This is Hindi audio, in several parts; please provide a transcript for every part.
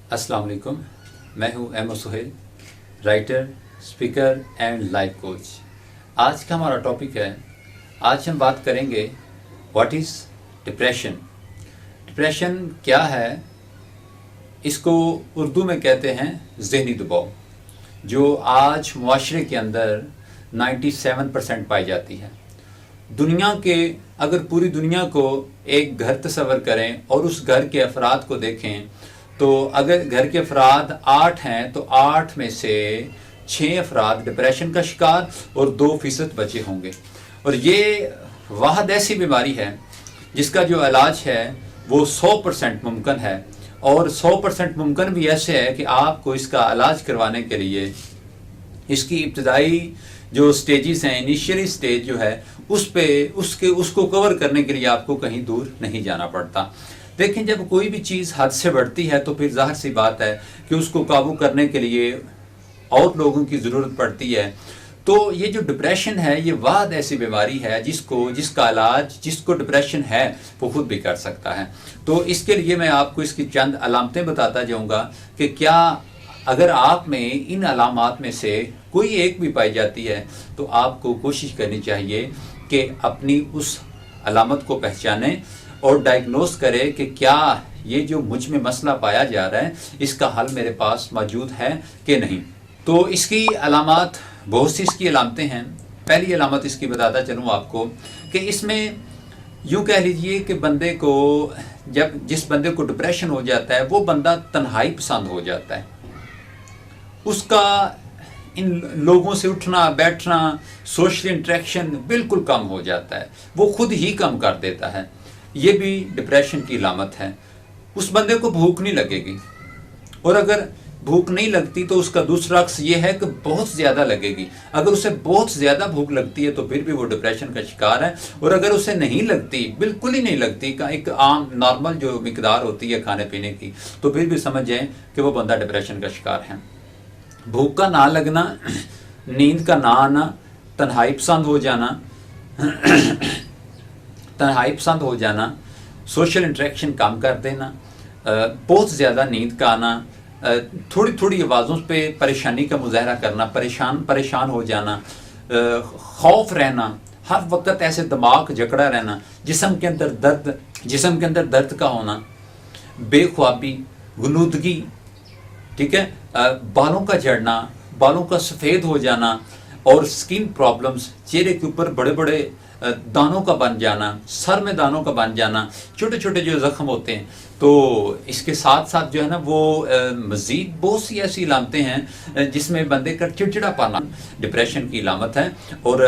अस्सलाम वालेकुम। मैं हूं Ahmed Suhail, writer, speaker and life coach. आज का हमारा टॉपिक है, आज हम बात करेंगे व्हाट इज़ डिप्रेशन। डिप्रेशन क्या है? इसको उर्दू में कहते हैं ज़हनी दबाव, जो आज मुआशरे के अंदर 97% पाई जाती है। दुनिया के, अगर पूरी दुनिया को एक घर तस्वर करें और उस घर के अफराद को देखें, तो अगर घर के अफराद 8 हैं तो 8 में से 6 अफराद डिप्रेशन का शिकार और 2% बचे होंगे। और ये वाहद ऐसी बीमारी है जिसका जो इलाज है वो 100% मुमकिन है, और 100% मुमकिन भी ऐसे है कि आपको इसका इलाज करवाने के लिए इसकी इब्तदाई जो स्टेजेस हैं, इनिशियली स्टेज जो है, उसको कवर करने के लिए आपको कहीं दूर नहीं जाना पड़ता। लेकिन जब कोई भी चीज़ हद से बढ़ती है तो फिर जाहिर सी बात है कि उसको काबू करने के लिए और लोगों की ज़रूरत पड़ती है। तो ये जो डिप्रेशन है, ये वाद ऐसी बीमारी है जिसका इलाज, जिसको डिप्रेशन है, वो खुद भी कर सकता है। तो इसके लिए मैं आपको इसकी चंद अलामतें बताता जाऊँगा कि क्या अगर आप में इन अलामात में से कोई एक भी पाई जाती है तो आपको कोशिश करनी चाहिए कि अपनी उस अलामत को पहचानें और डायग्नोस करें कि क्या ये जो मुझ में मसला पाया जा रहा है, इसका हल मेरे पास मौजूद है कि नहीं। तो इसकी अलामत, बहुत सी इसकी अलामतें हैं। पहली अलामत इसकी बताता चलूँ आपको कि इसमें यूँ कह लीजिए कि बंदे को, जब जिस बंदे को डिप्रेशन हो जाता है, वो बंदा तन्हाई पसंद हो जाता है। उसका इन लोगों से उठना बैठना, सोशल इंटरेक्शन बिल्कुल कम हो जाता है, वो खुद ही कम कर देता है। ये भी डिप्रेशन की अलामत है। उस बंदे को भूख नहीं लगेगी, और अगर भूख नहीं लगती तो उसका दूसरा अक्स ये है कि बहुत ज़्यादा लगेगी। अगर उसे बहुत ज़्यादा भूख लगती है तो फिर भी वो डिप्रेशन का शिकार है, और अगर उसे नहीं लगती, बिल्कुल ही नहीं लगती, का एक आम नॉर्मल जो मिकदार होती है खाने पीने की, तो फिर भी समझ जाएं कि वो बंदा डिप्रेशन का शिकार है। भूख का ना लगना, नींद का ना आना, तन्हाई पसंद हो जाना, सोशल इंटरेक्शन कम कर देना, बहुत ज़्यादा नींद का आना, थोड़ी थोड़ी आवाज़ों पे परेशानी का मुजाहरा करना, परेशान हो जाना, खौफ रहना, हर वक्त ऐसे दिमाग जकड़ा रहना, जिस्म के अंदर दर्द का होना, बेख्वाबी, गुनूदगी, ठीक है, बालों का झड़ना, बालों का सफ़ेद हो जाना, और स्किन प्रॉब्लम्स, चेहरे के ऊपर बड़े बड़े दानों का बन जाना, सर में दानों का बन जाना, छोटे छोटे जो ज़ख्म होते हैं। तो इसके साथ साथ जो है ना, वो मज़ीद बहुत सी ऐसी अलामतें हैं जिसमें बंदे का चिड़चिड़ापन डिप्रेशन की अलामत है। और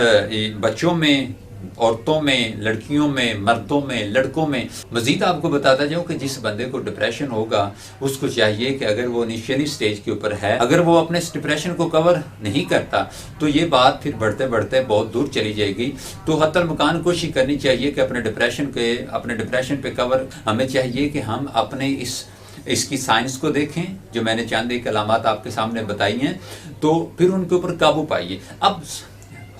बच्चों में, औरतों में, लड़कियों में, मर्दों में, लड़कों में। मज़ीद आपको बताता जाऊँ कि जिस बंदे को डिप्रेशन होगा, उसको चाहिए कि अगर वो इनिशियली स्टेज के ऊपर है, अगर वो अपने इस डिप्रेशन को कवर नहीं करता तो ये बात फिर बढ़ते बढ़ते बहुत दूर चली जाएगी। तो हत्तल मकान कोशिश करनी चाहिए कि अपने डिप्रेशन पे कवर, हमें चाहिए कि हम अपने इसकी साइंस को देखें, जो मैंने चंद एक अलामत आपके सामने बताई हैं, तो फिर उनके ऊपर काबू पाइए। अब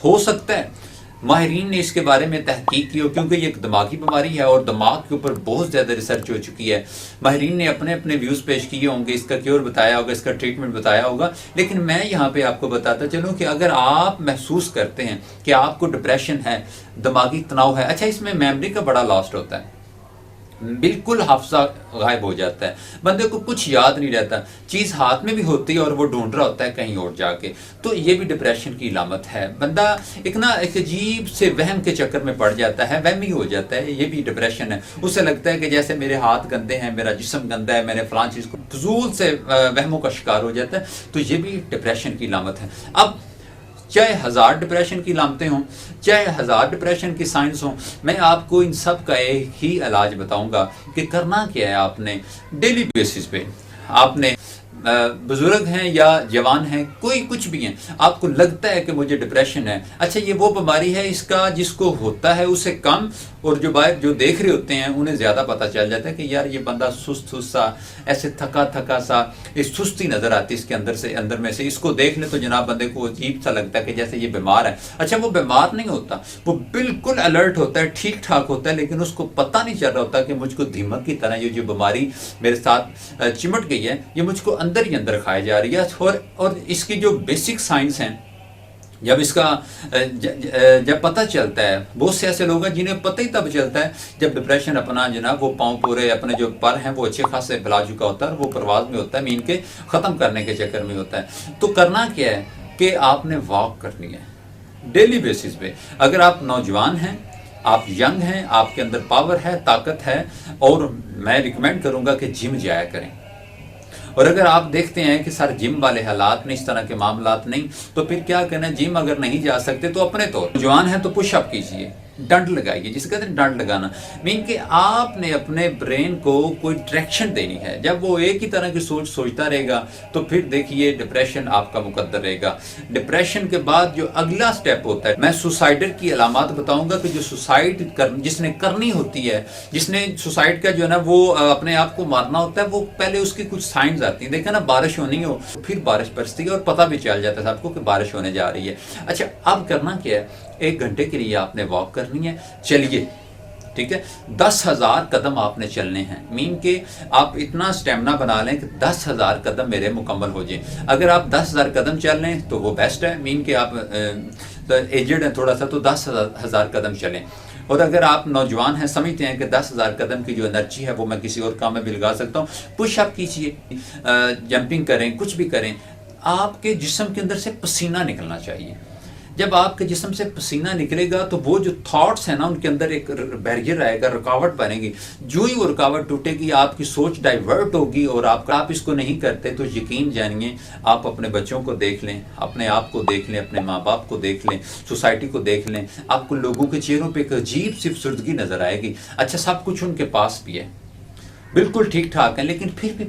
हो सकता है माहिरीन ने इसके बारे में तहकीक की हो, क्योंकि ये एक दिमागी बीमारी है और दिमाग के ऊपर बहुत ज़्यादा रिसर्च हो चुकी है। माहिरीन ने अपने अपने व्यूज़ पेश किए होंगे, इसका क्योर बताया होगा, इसका ट्रीटमेंट बताया होगा। लेकिन मैं यहाँ पे आपको बताता चलूँ कि अगर आप महसूस करते हैं कि आपको डिप्रेशन है, दिमागी तनाव है, अच्छा, इसमें मेमोरी का बड़ा लॉस्ट होता है, बिल्कुल हाफजा गायब हो जाता है, बंदे को कुछ याद नहीं रहता, चीज़ हाथ में भी होती है और वो ढूंढ रहा होता है कहीं और जाके। तो ये भी डिप्रेशन की अलामत है। बंदा एक अजीब से वहम के चक्कर में पड़ जाता है, वहमी हो जाता है, ये भी डिप्रेशन है। उसे लगता है कि जैसे मेरे हाथ गंदे हैं, मेरा जिस्म गंदा है, मैंने फलां चीज़ को, फजूल से वहमों का शिकार हो जाता है। तो ये भी डिप्रेशन की अलामत है। अब चाहे 1000 डिप्रेशन की अलामतें हों, चाहे 1000 डिप्रेशन की साइंस हों, मैं आपको इन सब का एक ही इलाज बताऊंगा कि करना क्या है। आपने डेली बेसिस पे, आपने बुजुर्ग हैं या जवान हैं, कोई कुछ भी हैं, आपको लगता है कि मुझे डिप्रेशन है, अच्छा, ये वो बीमारी है इसका जिसको होता है उसे कम और जो बाहर जो देख रहे होते हैं उन्हें ज़्यादा पता चल जाता है कि यार ये बंदा सुस्त सा, ऐसे थका थका सा, इस सुस्ती नज़र आती है इसके अंदर में से। इसको देख ले तो जनाब बंदे को अजीब सा लगता है कि जैसे ये बीमार है। अच्छा, वो बीमार नहीं होता, वो बिल्कुल अलर्ट होता है, ठीक ठाक होता है, लेकिन उसको पता नहीं चल रहा होता कि मुझको दीमक की तरह ये जो बीमारी मेरे साथ चिमट गई है, ये मुझको अंदर ही अंदर खाई जा रही है। और इसकी जो बेसिक साइंस हैं, जब इसका जब पता चलता है, बहुत से ऐसे लोग हैं जिन्हें पता ही तब चलता है जब डिप्रेशन अपना जनाब वो पाँव पूरे अपने जो पर हैं वो अच्छे खासे फैला चुका होता है, वो परवाज में होता है, मीन के ख़त्म करने के चक्कर में होता है। तो करना क्या है कि आपने वॉक करनी है डेली बेसिस पे। अगर आप नौजवान हैं, आप यंग हैं, आपके अंदर पावर है, ताकत है, और मैं रिकमेंड करूँगा कि जिम जाया करें। और अगर आप देखते हैं कि सर जिम वाले हालात नहीं, इस तरह के मामलात नहीं, तो फिर क्या करना, जिम अगर नहीं जा सकते तो अपने तौर जवान है तो पुशअप कीजिए, डंड लगाइए, जिसे कहते हैं डंड लगाना। मीन कि आपने अपने ब्रेन को कोई डायरेक्शन देनी है। जब वो एक ही तरह की सोच सोचता रहेगा तो फिर देखिए डिप्रेशन आपका मुकद्दर रहेगा। डिप्रेशन के बाद जो अगला स्टेप होता है, मैं सुसाइडर की अलामत बताऊंगा कि जो सुसाइड जिसने करनी होती है, जिसने सुसाइड का जो है ना वो अपने आप को मारना होता है, वो पहले उसकी कुछ साइंस आती हैं। देखा ना, बारिश होनी हो फिर बारिश बरसती है और पता भी चल जाता है सबको कि बारिश होने जा रही है। अच्छा, अब करना क्या है, 1 घंटे के लिए आपने वॉक करनी है, चलिए, ठीक है। 10,000 कदम आपने चलने हैं। मीन के आप इतना स्टेमिना बना लें कि 10,000 कदम मेरे मुकम्मल हो जाए। अगर आप 10,000 कदम चल लें तो वो बेस्ट है। मीन के आप एजड हैं थोड़ा सा, तो 10,000 कदम चलें। और अगर आप नौजवान हैं, समझते हैं कि 10,000 कदम की जो एनर्जी है वो मैं किसी और काम में भी लगा सकता हूँ, पुशअप कीजिए, जंपिंग करें, कुछ भी करें। आपके जिस्म के अंदर से पसीना निकलना चाहिए। जब आपके जिस्म से पसीना निकलेगा तो वो जो थॉट्स हैं ना, उनके अंदर एक बैरियर आएगा, रुकावट बनेगी। जो ही वो रुकावट टूटेगी आपकी सोच डाइवर्ट होगी। और आप इसको नहीं करते तो यकीन जानिए, आप अपने बच्चों को देख लें, अपने आप को देख लें, अपने माँ बाप को देख लें, सोसाइटी को देख लें, आपको लोगों के चेहरों पे एक अजीब सी अफसरदगी नजर आएगी। अच्छा, सब कुछ उनके पास भी है, बिल्कुल ठीक ठाक है, लेकिन फिर भी